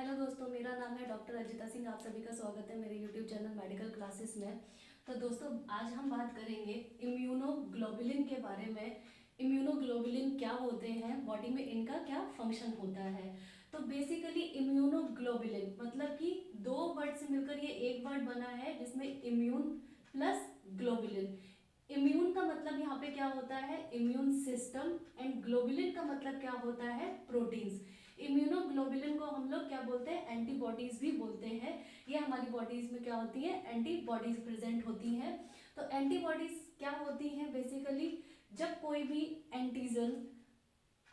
Hello दोस्तों, मेरा नाम है डॉक्टर अजिता सिंह। आप सभी का स्वागत है मेरे यूट्यूब चैनल मेडिकल क्लासेस में। तो दोस्तों, आज हम बात करेंगे इम्यूनोग्लोबुलिन के बारे में। इम्यूनोग्लोबुलिन क्या होते हैं, बॉडी में इनका क्या फंक्शन होता है। तो बेसिकली इम्यूनोग्लोबुलिन मतलब कि दो वर्ड से मिलकर ये एक वर्ड बना है, जिसमें इम्यून प्लस ग्लोबुलिन। इम्यून का मतलब यहाँ पे क्या होता है, इम्यून सिस्टम, एंड ग्लोबुलिन का मतलब क्या होता है, प्रोटीन्स। इम्यूनोग्लोबुलिन को हम लोग क्या बोलते हैं, एंटीबॉडीज भी बोलते हैं। ये हमारी बॉडीज में क्या होती है, एंटीबॉडीज प्रेजेंट होती हैं। तो एंटीबॉडीज क्या होती हैं, बेसिकली जब कोई भी एंटीजन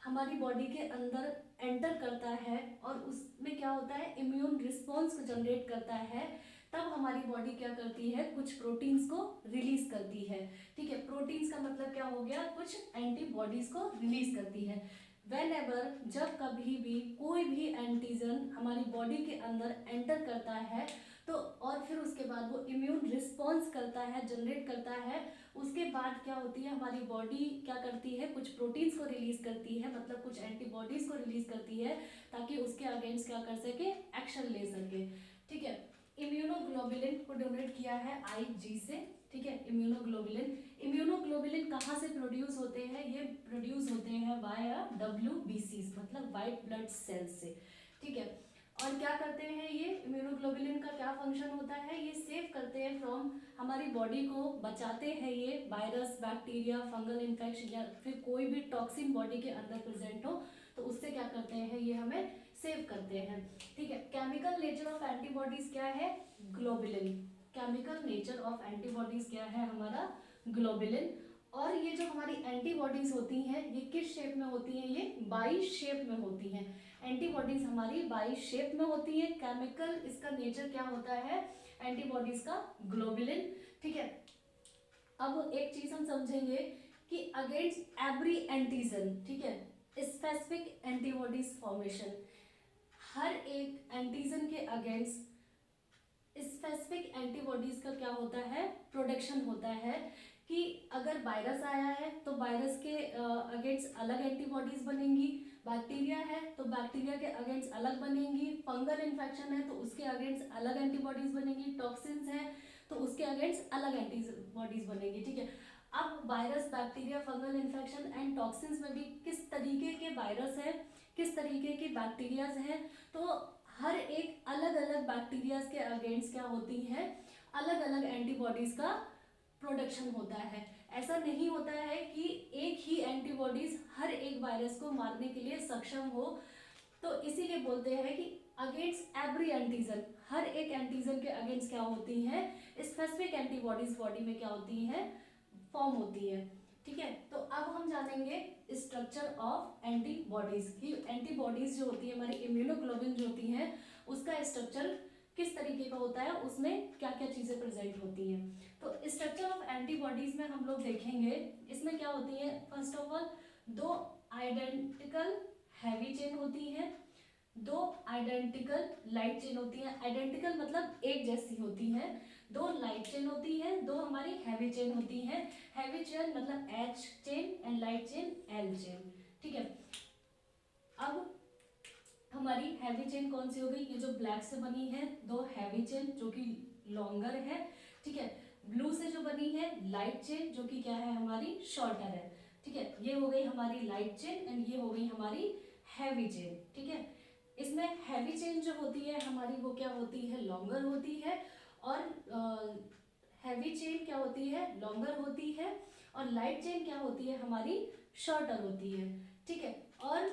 हमारी बॉडी के अंदर एंटर करता है और उसमें क्या होता है, इम्यून रिस्पॉन्स को जनरेट करता है, तब हमारी बॉडी क्या करती है, कुछ प्रोटीन्स को रिलीज करती है। ठीक है, प्रोटीन्स का मतलब क्या हो गया, कुछ एंटीबॉडीज को रिलीज करती है। वेन एवर, जब कभी भी कोई भी एंटीजन हमारी बॉडी के अंदर एंटर करता है, तो और फिर उसके बाद वो इम्यून रिस्पॉन्स करता है, जनरेट करता है, उसके बाद क्या होती है, हमारी बॉडी क्या करती है, कुछ प्रोटीन्स को रिलीज करती है, मतलब कुछ एंटीबॉडीज को रिलीज करती है, ताकि उसके अगेंस्ट क्या कर सके, एक्शन ले सके। ठीक है, इम्यूनोग्लोबुलिन को डोनेट किया है IG से। ठीक है, इम्यूनोग्लोबुलिन कहाँ से प्रोड्यूस होते हैं, ये प्रोड्यूस होते हैं वाया WBC, मतलब वाइट ब्लड सेल्स से। ठीक है, और क्या करते हैं ये इम्यूनोग्लोबुलिन का क्या फंक्शन होता है, ये सेव करते हैं फ्रॉम, हमारी बॉडी को बचाते हैं ये वायरस, बैक्टीरिया, फंगल इन्फेक्शन या फिर कोई भी टॉक्सिन बॉडी के अंदर प्रेजेंट हो, तो उससे क्या करते हैं, ये हमें सेव करते हैं। ठीक है, केमिकल नेचर ऑफ एंटीबॉडीज क्या है, globulin. Chemical nature of antibodies क्या है हमारा, ग्लोबुलिन। और ये जो हमारी एंटीबॉडीज होती हैं, ये किस शेप में होती हैं, ये बाई शेप में होती हैं। एंटीबॉडीज हमारी बाई शेप में होती है। केमिकल इसका नेचर क्या होता है, एंटीबॉडीज का, ग्लोबुलिन। ठीक है, अब एक चीज हम समझेंगे कि अगेंस्ट एवरी एंटीजन, ठीक है, स्पेसिफिक एंटीबॉडीज फॉर्मेशन, हर एक एंटीजन के अगेंस्ट स्पेसिफिक एंटीबॉडीज का क्या होता है, प्रोडक्शन होता है। कि अगर वायरस आया है तो वायरस के अगेंस्ट अलग एंटीबॉडीज बनेंगी, बैक्टीरिया है तो बैक्टीरिया के अगेंस्ट अलग बनेंगी, फंगल इन्फेक्शन है तो उसके अगेंस्ट अलग एंटीबॉडीज बनेंगी, टॉक्सिन्स है तो उसके अगेंस्ट अलग एंटीबॉडीज बनेंगी। ठीक है, अब virus, bacteria, fungal infection and toxins में भी किस तरीके के वायरस है, किस तरीके के बैक्टीरियाज हैं, तो हर एक अलग अलग बैक्टीरियाज के अगेंस्ट क्या होती है, अलग अलग एंटीबॉडीज का प्रोडक्शन होता है। ऐसा नहीं होता है कि एक ही एंटीबॉडीज हर एक वायरस को मारने के लिए सक्षम हो। तो इसीलिए बोलते हैं कि अगेंस्ट एवरी एंटीजन, हर एक एंटीजन के अगेंस्ट क्या होती है, स्पेसिफिक एंटीबॉडीज बॉडी में क्या होती है, फॉर्म होती है। ठीक है, तो अब हम जानेंगे स्ट्रक्चर ऑफ एंटीबॉडीज की। एंटीबॉडीज जो होती है हमारी, इम्यूनोग्लोबुलिन जो होती है, उसका स्ट्रक्चर किस तरीके का होता है, उसमें क्या क्या चीजें प्रेजेंट होती हैं। तो स्ट्रक्चर ऑफ एंटीबॉडीज में हम लोग देखेंगे, इसमें क्या होती है, फर्स्ट ऑफ ऑल दो आइडेंटिकल हैवी चेन होती है, दो आइडेंटिकल लाइट चेन होती है। आइडेंटिकल मतलब एक जैसी होती है। दो लाइट चेन होती है, दो हमारी हैवी चेन होती है। हैवी चेन मतलब H chain and light chain L chain. ठीक है, अब हमारी हैवी चेन कौन सी हो गई, ये जो ब्लैक से बनी है, दो हैवी चेन जो कि लॉन्गर है। ठीक है, ब्लू से जो बनी है लाइट चेन, जो कि क्या है हमारी, शॉर्टर है। ठीक है, ये हो गई हमारी लाइट चेन एंड ये हो गई हमारी हैवी चेन। ठीक है, इसमें हैवी चेन जो होती है हमारी, वो क्या होती है, लॉन्गर होती है। और हैवी चेन क्या होती है, लॉन्गर होती है। और लाइट चेन क्या होती है हमारी, शॉर्टर होती है। ठीक है, और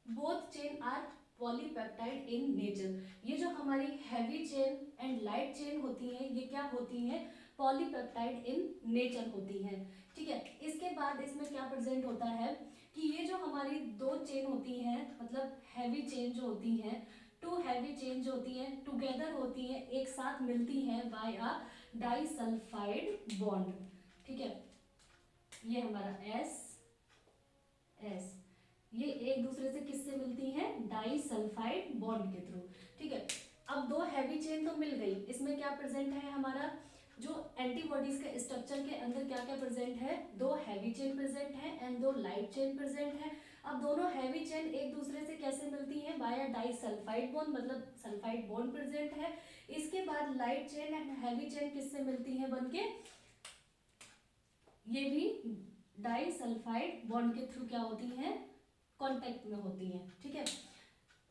both chain are polypeptide in nature. ये जो हमारी heavy chain and light chain होती हैं, ये क्या होती हैं, पॉलीपेप्टाइड इन नेचर होती हैं। ठीक है, इसके बाद इसमें क्या प्रेजेंट होता है कि ये जो हमारी दो चेन होती हैं, मतलब हैवी चेन जो होती हैं, टू हैवी चेन जो होती हैं, टुगेदर होती हैं, एक साथ मिलती हैं बाय अ डाइसल्फाइड बॉन्ड। ठीक है, ये हमारा एस एस, ये एक दूसरे से किससे मिलती हैं, डाइसल्फाइड बॉन्ड के थ्रू। ठीक है, अब दो हैवी चेन तो मिल गई, इसमें क्या प्रेजेंट है हमारा, जो एंटीबॉडीज के स्ट्रक्चर के अंदर क्या क्या प्रेजेंट है, दो हैवी चेन प्रेजेंट है एंड दो लाइट चेन प्रेजेंट है। अब दोनों हैवी चेन एक दूसरे से कैसे मिलती हैं? बाय डाई सल्फाइड बॉन्ड, मतलब सल्फाइड बॉन्ड प्रेजेंट है। इसके बाद light chain and heavy chain किससे मिलती है बनके? ये भी डाई सल्फाइड बॉन्ड के थ्रू क्या होती हैं? कांटेक्ट में होती हैं, ठीक है।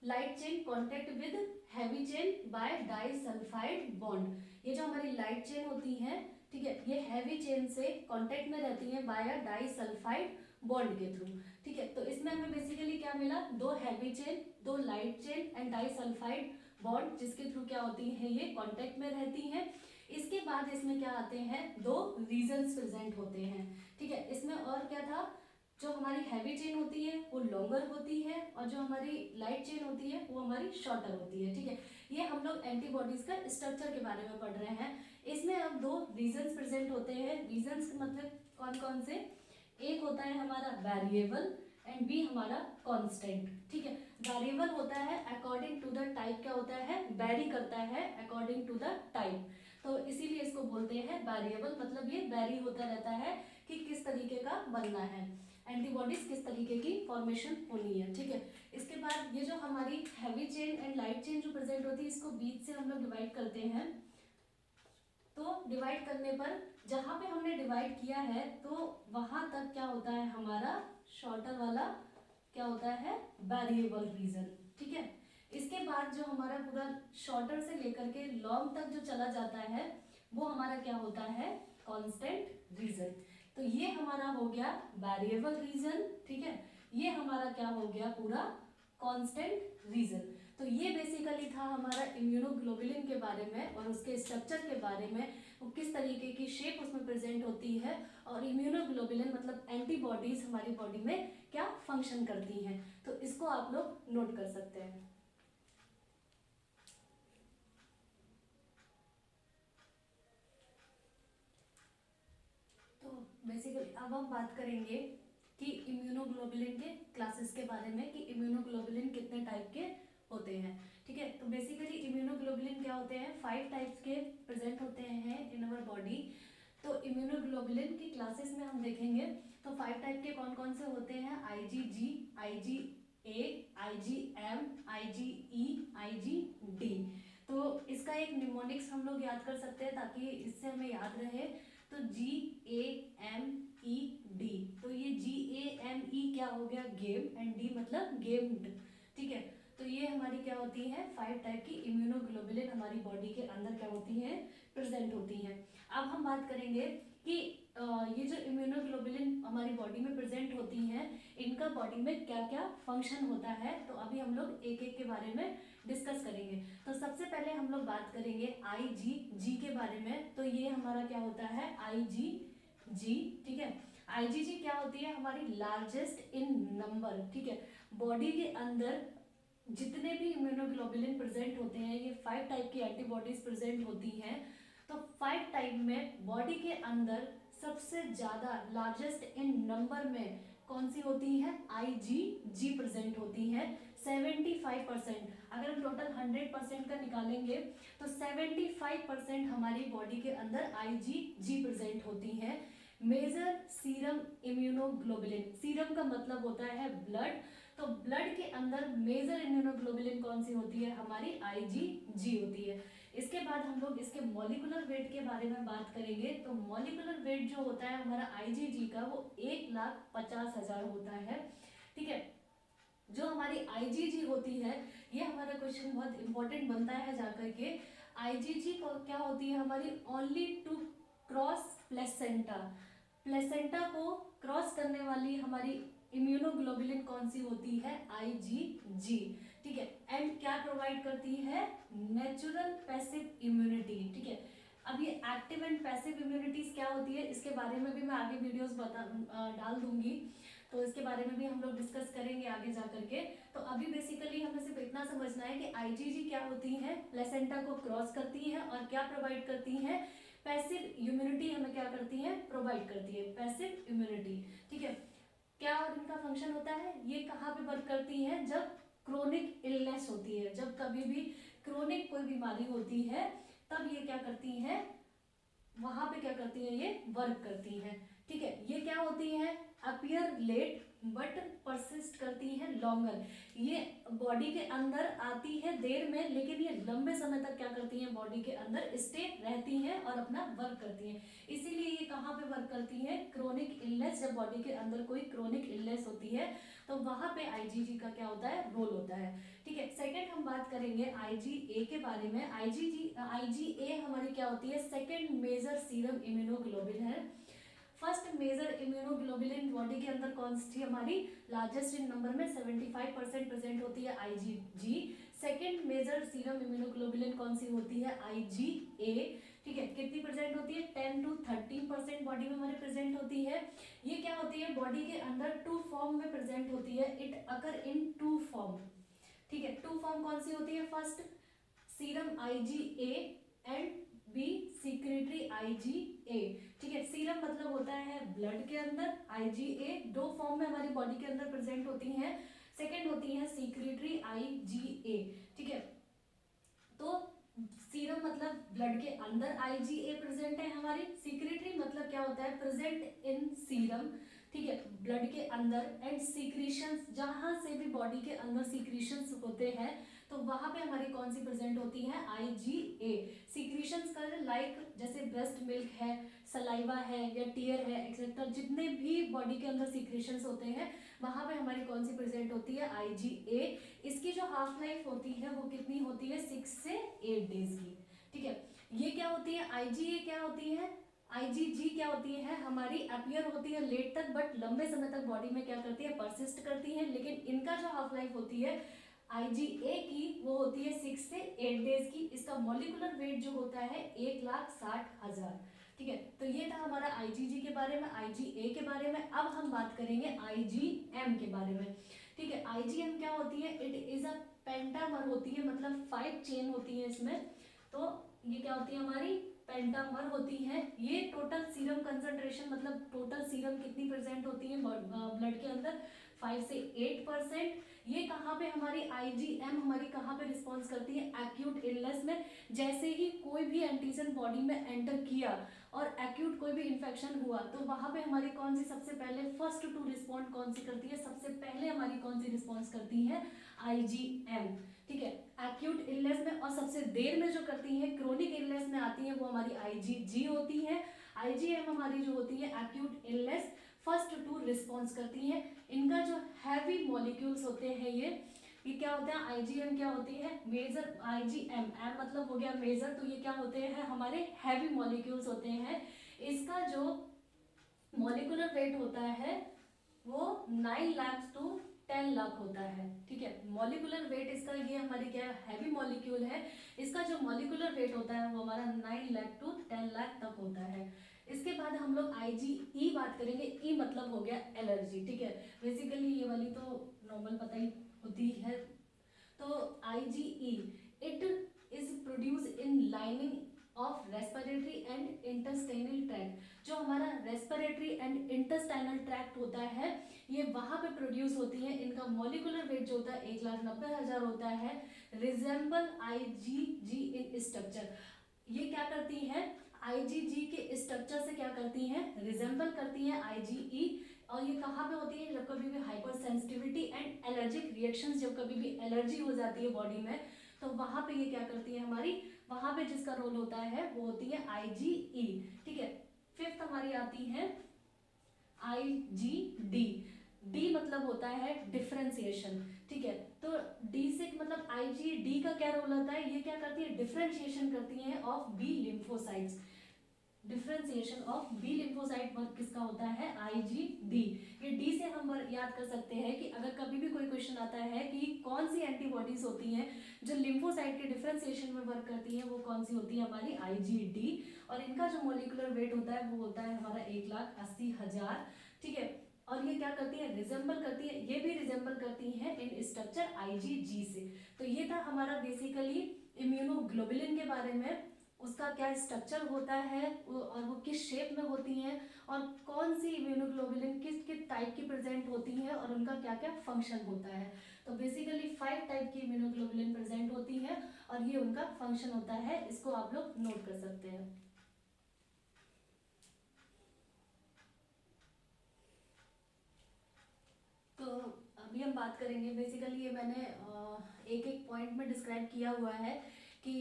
Light chain contact with heavy chain by disulphide bond. ये जो हमारी लाइट चेन होती है, ठीक है, ये हैवी चेन से कांटेक्ट में रहती है बाय डाई सल्फाइड बॉन्ड के थ्रू, ठीक है। तो इसमें हमें बेसिकली क्या मिला? दो हैवी चेन, दो light chain and disulphide bond, जिसके थ्रू क्या होती है? ये कांटेक्ट में रहती हैं। इसके बाद इसमें क्या आते हैं? दो रीजन्स प्रेजेंट होते हैं, ठीक है। इसमें और क्या था? जो हमारी हैवी चेन होती है वो लॉन्गर होती है और जो हमारी लाइट चेन होती है वो हमारी शॉर्टर होती है, ठीक है। ये हम लोग एंटीबॉडीज का स्ट्रक्चर के बारे में पढ़ रहे हैं। इसमें अब दो रीजन्स प्रेजेंट होते हैं। रीजन्स मतलब कौन कौन से? एक होता है हमारा वेरिएबल एंड बी हमारा कांस्टेंट, ठीक है। वेरिएबल होता है अकॉर्डिंग टू द टाइप, क्या होता है? वेरी करता है अकॉर्डिंग टू द टाइप, तो इसीलिए इसको बोलते हैं वेरिएबल। मतलब ये वेरी होता रहता है कि किस तरीके का बनना है, एंटीबॉडीज किस तरीके की फॉर्मेशन होनी है, ठीक है। इसके बाद ये जो हमारी heavy chain and light chain जो प्रेजेंट होती है, इसको बीच से हम लोग डिवाइड करते हैं। तो डिवाइड करने पर जहाँ पे हमने डिवाइड किया है तो वहां तक क्या होता है? हमारा शॉर्टर वाला क्या होता है? वेरिएबल रीजन, ठीक है। इसके बाद जो हमारा पूरा शॉर्टर से लेकर के लॉन्ग तक जो चला जाता है वो हमारा क्या होता है? Constant region. तो ये हमारा हो गया वेरिएबल रीजन, ठीक है। ये हमारा क्या हो गया? पूरा कांस्टेंट रीजन। तो ये बेसिकली था हमारा इम्यूनोग्लोबुलिन के बारे में और उसके स्ट्रक्चर के बारे में, वो किस तरीके की शेप उसमें प्रेजेंट होती है और इम्यूनोग्लोबुलिन मतलब एंटीबॉडीज हमारी बॉडी में क्या फंक्शन करती हैं। तो इसको आप लोग नोट कर सकते हैं। तो बेसिकली अब हम बात करेंगे कि इम्यूनोग्लोबुलिन के क्लासेस के बारे में, कि इम्यूनोग्लोबुलिन कितने टाइप के होते हैं, ठीक है। तो बेसिकली इम्यूनोग्लोबुलिन क्या होते हैं? 5 टाइप्स के प्रेजेंट होते हैं इन अवर बॉडी। तो इम्यूनोग्लोबुलिन की क्लासेस में हम देखेंगे तो 5 टाइप के कौन कौन से होते हैं? IgG, IgA, IgM, IgE, IgD। तो इसका एक निमोनिक्स हम लोग याद कर सकते हैं ताकि इससे हमें याद रहे। तो GAMED, तो ये GAME क्या हो गया? गेम, एंड डी मतलब गेम्ड, ठीक है। तो ये हमारी क्या होती है? 5 टाइप की इम्यूनोग्लोबुलिन हमारी बॉडी के अंदर क्या होती है? प्रेजेंट होती है। अब हम बात करेंगे कि ये जो इम्यूनोग्लोबुलिन हमारी बॉडी में प्रेजेंट होती हैं, इनका बॉडी में क्या क्या फंक्शन होता है। तो अभी हम लोग एक एक के बारे में डिस्कस करेंगे। तो सबसे पहले हम लोग बात करेंगे IgG के बारे में। तो ये हमारा क्या होता है? IgG, ठीक है। IgG क्या होती है? हमारी लार्जेस्ट इन नंबर, ठीक है। बॉडी के अंदर जितने भी इम्यूनोग्लोबुलिन प्रेजेंट होते हैं, ये 5 टाइप की एंटीबॉडीज प्रेजेंट होती हैं। तो 5 टाइप में बॉडी के अंदर सबसे ज्यादा लार्जेस्ट इन नंबर में कौन सी होती है? IgG प्रेजेंट होती है 75%। अगर हम टोटल 100% का निकालेंगे तो 75% हमारी बॉडी के अंदर IgG प्रेजेंट होती है। मेजर सीरम इम्यूनोग्लोबुलिन, सीरम का मतलब होता है ब्लड, तो ब्लड के अंदर मेजर इम्यूनोग्लोबुलिन कौन सी होती है? हमारी IgG होती है। इसके बाद हम लोग इसके मॉलिक्यूलर वेट के बारे में बात करेंगे। तो मॉलिक्यूलर वेट जो होता है हमारा IgG का वो 1,50,000 होता है, ठीक है। जो हमारी IgG होती है, ये हमारा क्वेश्चन बहुत इंपॉर्टेंट बनता है जाकर के। IgG क्या होती है? हमारी only to cross placenta, placenta को क्रॉस करने वाली हमारी इम्यूनोग्लोबुलिन कौन सी होती है? IgG, ठीक है। एंड क्या प्रोवाइड करती है? नेचुरल पैसिव इम्यूनिटी, ठीक है। अब ये एक्टिव एंड पैसिव इम्यूनिटीज क्या होती है, इसके बारे में भी मैं आगे वीडियोस डाल दूंगी, तो इसके बारे में भी हम लोग डिस्कस करेंगे आगे जा करके। तो अभी बेसिकली हमें सिर्फ इतना समझना है कि IgG क्या होती है? प्लेसेंटा को क्रॉस करती है और क्या प्रोवाइड करती है? पैसिव इम्यूनिटी हमें क्या करती है? प्रोवाइड करती है पैसिव इम्यूनिटी, ठीक है। क्या और इनका फंक्शन होता है? ये कहाँ पे वर्क करती है? जब क्रोनिक इलनेस होती है, जब कभी भी क्रोनिक कोई बीमारी होती है तब ये क्या करती है? वहां पे क्या करती है? ये वर्क करती है, ठीक है। ये क्या होती है? अपीयर लेट बट परसिस्ट करती है लॉन्गर। ये बॉडी के अंदर आती है देर में, लेकिन ये लंबे समय तक क्या करती हैं, बॉडी के अंदर स्टे रहती हैं और अपना वर्क करती हैं। इसीलिए ये कहाँ पे वर्क करती है, क्रोनिक इलनेस, जब बॉडी के अंदर कोई क्रोनिक इलनेस होती है तो वहां पे आईजीजी का क्या होता है, रोल होता है। ठीक है, सेकंड हम बात करेंगे आईजीए के बारे में। आईजीए हमारी क्या होती है, सेकंड मेजर सीरम इम्यूनोग्लोबुलिन है। फर्स्ट मेजर इम्यूनोग्लोबुलिन बॉडी के अंदर कौन सी हमारी, लार्जेस्ट इन नंबर में 75% प्रेजेंट होती है IgG. Second major serum immunoglobulin कौन सी होती है, आईजीए। ठीक है, कितनी प्रेजेंट होती है, 10 to 13% बॉडी में हमारे प्रेजेंट होती है। ये क्या होती है, बॉडी के अंदर टू फॉर्म में प्रेजेंट होती है, it occur in two form. ठीक है, टू फॉर्म कौन सी होती है, first serum IgA and B secretory IgA. ठीक है, सीरम मतलब होता है ब्लड के अंदर, आईजीए दो फॉर्म में हमारी बॉडी के अंदर प्रेजेंट होती हैं। सेकंड होती है सीक्रेटरी आईजीए। ठीक है, तो सीरम मतलब ब्लड के अंदर आईजीए प्रेजेंट है हमारी, सीक्रेटरी मतलब क्या होता है, प्रेजेंट इन सीरम। ठीक है, ब्लड के अंदर, एंड सीक्रेशंस, जहां से भी बॉडी के अंदर सीक्रेशंस होते हैं तो वहां पे हमारी कौन सी प्रेजेंट होती है, आईजीए। सीक्रेशंस का लाइक जैसे ब्रेस्ट मिल्क है, सलाइवा है या टीयर है एक्सेट्रा, जितने भी बॉडी के अंदर सीक्रेशंस होते हैं वहां पे हमारी कौन सी प्रेजेंट होती है, आईजीए। इसकी जो हाफ लाइफ होती है वो कितनी होती है, 6 से 8 डेज की। ठीक है, ये क्या होती है, आईजीए क्या होती है, आईजीजी क्या होती है, हमारी अपीयर होती है लेट तक बट लंबे समय तक बॉडी में क्या करती है, परसिस्ट करती है। लेकिन इनका जो हाफ लाइफ होती है आईजीए की वो होती है 6 से 8 डेज की। इसका मॉलिक्यूलर वेट जो होता है 1,60,000। ठीक है, तो ये था हमारा आईजीजी के बारे में, आईजीए के बारे में। अब हम बात करेंगे आईजीएम के बारे में। ठीक है, आईजीएम क्या होती है, इट इज अ पेंटामर होती है, मतलब 5 चेन होती है इसमें। तो ये क्या होती है हमारी, पेंटामर होती है। ये टोटल सीरम कंसंट्रेशन, मतलब टोटल सीरम कितनी प्रेजेंट होती है ब्लड के अंदर, 5 से 8%। ये कहाँ पे हमारी आईजीएम हमारी कहाँ पे रिस्पॉन्स करती है, एक्यूट इलनेस में। जैसे ही कोई भी एंटीजन बॉडी में एंटर किया और एक्यूट कोई भी इन्फेक्शन हुआ तो वहां पे हमारी कौन सी सबसे पहले फर्स्ट टू रिस्पॉन्ड कौन सी करती है, सबसे पहले हमारी कौन सी रिस्पॉन्स करती है, आईजीएम। ठीक है, एक्यूट इलनेस में, और सबसे देर में जो करती है क्रोनिक इलनेस में आती है वो हमारी आईजीजी होती है। आईजीएम हमारी जो होती है acute illness first to response करती है। इनका जो हैवी मॉलिक्यूल्स होते हैं ये क्या होते हैं, आईजीएम क्या होती है, मेजर आईजीएम, एम मतलब हो गया मेजर, तो ये क्या होते हैं हमारे हैवी मॉलिक्यूल्स होते हैं। इसका जो मॉलिक्यूलर वेट होता है वो 9 लाख टू 10 लाख होता है। ठीक है, मॉलिक्यूलर वेट इसका, ये हमारी क्या हैवी मॉलिक्यूल है, इसका जो मॉलिक्यूलर वेट होता है वो हमारा 9 लाख टू 10 लाख तक होता है। इसके बाद हम लोग आईजीई बात करेंगे। ई मतलब हो गया एलर्जी। ठीक है, बेसिकली ये वाली तो नॉर्मल पता ही होती है। तो IgE it is produce in lining of respiratory and intestinal tract. जो हमारा रेस्पिरेटरी एंड इंटेस्टाइनल ट्रैक्ट होता है ये वहां पे प्रोड्यूस होती है। इनका मॉलिक्यूलर वेट जो होता है 1,90,000 होता है। रिजेंबल आईजीजी इन स्ट्रक्चर, ये क्या करती है, आईजीजी के स्ट्रक्चर से क्या करती हैं, रिजेंबल करती हैं आईजीई। और ये कहाँ पे होती है, जब कभी भी hyper sensitivity and allergic reactions, जब कभी भी एलर्जी हो जाती है बॉडी में तो वहां पे ये क्या करती है हमारी, वहां पे जिसका रोल होता है वो होती है आईजीई। ठीक है, फिफ्थ हमारी आती है आईजीडी। डी मतलब होता है डिफरेंशिएशन। ठीक है, तो डी से मतलब आईजीडी का क्या रोल होता है, ये क्या करती है, डिफरेंशिएशन करती है of B lymphocytes. Differentiation of B lymphocyte work किसका होता है, आईजीडी। ये डी से हम याद कर सकते हैं कि अगर कभी भी कोई क्वेश्चन आता है कि कौन सी एंटीबॉडीज होती हैं जो लिम्फोसाइट के डिफरेंशिएशन में वर्क करती हैं, वो कौन सी होती है हमारी आईजीडी। और इनका जो मॉलिक्यूलर वेट होता है वो होता है हमारा 1,80,000। ठीक है, और ये क्या करती है, रिजेंबल करती है, ये भी रिजेंबल करती है इन स्ट्रक्चर आईजीजी से। तो ये था हमारा बेसिकली इम्यूनोग्लोबुलिन के बारे में, उसका क्या स्ट्रक्चर होता है और वो किस शेप में होती हैं और कौन सी इम्यूनोग्लोबुलिन किस किस टाइप की प्रेजेंट होती है और उनका क्या क्या फंक्शन होता है। तो बेसिकली 5 टाइप की इम्यूनोग्लोबुलिन प्रेजेंट होती है और ये उनका फंक्शन होता है, इसको आप लोग नोट कर सकते हैं। तो अभी हम बात करेंगे, बेसिकली ये मैंने एक एक पॉइंट में डिस्क्राइब किया हुआ है कि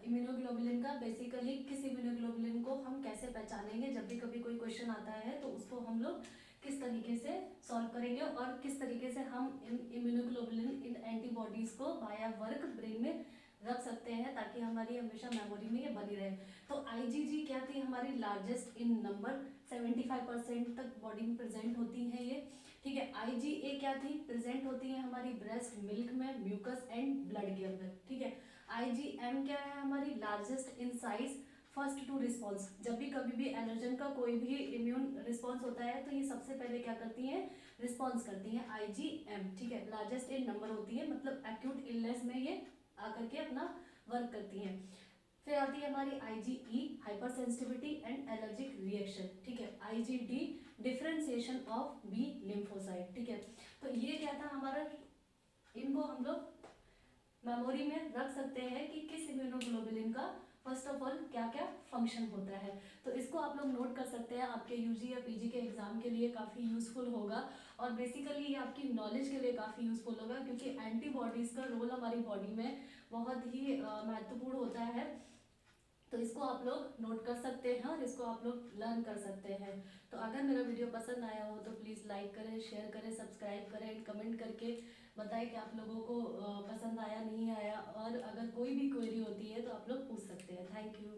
इम्यूनोग्लोबुलिन का बेसिकली किस इम्यूनोग्लोबुलिन को हम कैसे पहचानेंगे। जब भी कभी कोई क्वेश्चन आता है तो उसको हम लोग किस तरीके से सॉल्व करेंगे और किस तरीके से हम इन इम्यूनोग्लोबुलिन इन एंटीबॉडीज को बाया वर्क ब्रेन में रख सकते हैं ताकि हमारी हमेशा मेमोरी में ये बनी रहे। तो आईजीजी क्या थी, हमारी लार्जेस्ट इन नंबर, 75% तक बॉडी में प्रेजेंट होती है ये, ठीक है। आईजीए क्या थी, प्रेजेंट होती है हमारी ब्रेस्ट मिल्क में, म्यूकस एंड ब्लड के अंदर, ठीक है। आईजीएम क्या है, हमारी largest in size, first to response. जब भी कभी भी एलर्जन का कोई भी इम्यून रिस्पॉन्स होता है तो ये सबसे पहले क्या करती है, रिस्पॉन्स करती है, आईजीएम, ठीक है। लार्जेस्ट इन नंबर होती है, मतलब एक्यूट इलनेस में ये आकर के अपना वर्क करती हैं। फिर आती है हमारी IgE, hyper sensitivity and allergic reaction, ठीक है। IgD, differentiation of B lymphocyte, ठीक है। तो ये क्या था हमारा, इनको हम लोग मेमोरी में रख सकते हैं कि किस इम्यूनोग्लोबुलिन का फर्स्ट ऑफ ऑल क्या क्या फंक्शन होता है। तो इसको आप लोग नोट कर सकते हैं, आपके यूजी या पीजी के एग्जाम के लिए काफ़ी यूजफुल होगा और बेसिकली ये आपकी नॉलेज के लिए काफ़ी यूजफुल होगा, क्योंकि एंटीबॉडीज़ का रोल हमारी बॉडी में बहुत ही महत्वपूर्ण होता है। तो इसको आप लोग नोट कर सकते हैं और इसको आप लोग लर्न कर सकते हैं। तो अगर मेरा वीडियो पसंद आया हो तो प्लीज़ लाइक करें, शेयर करें, सब्सक्राइब करें, कमेंट करके बताएं कि आप लोगों को पसंद आया नहीं आया, और अगर कोई भी क्वेरी होती है तो आप लोग पूछ सकते हैं। Thank you.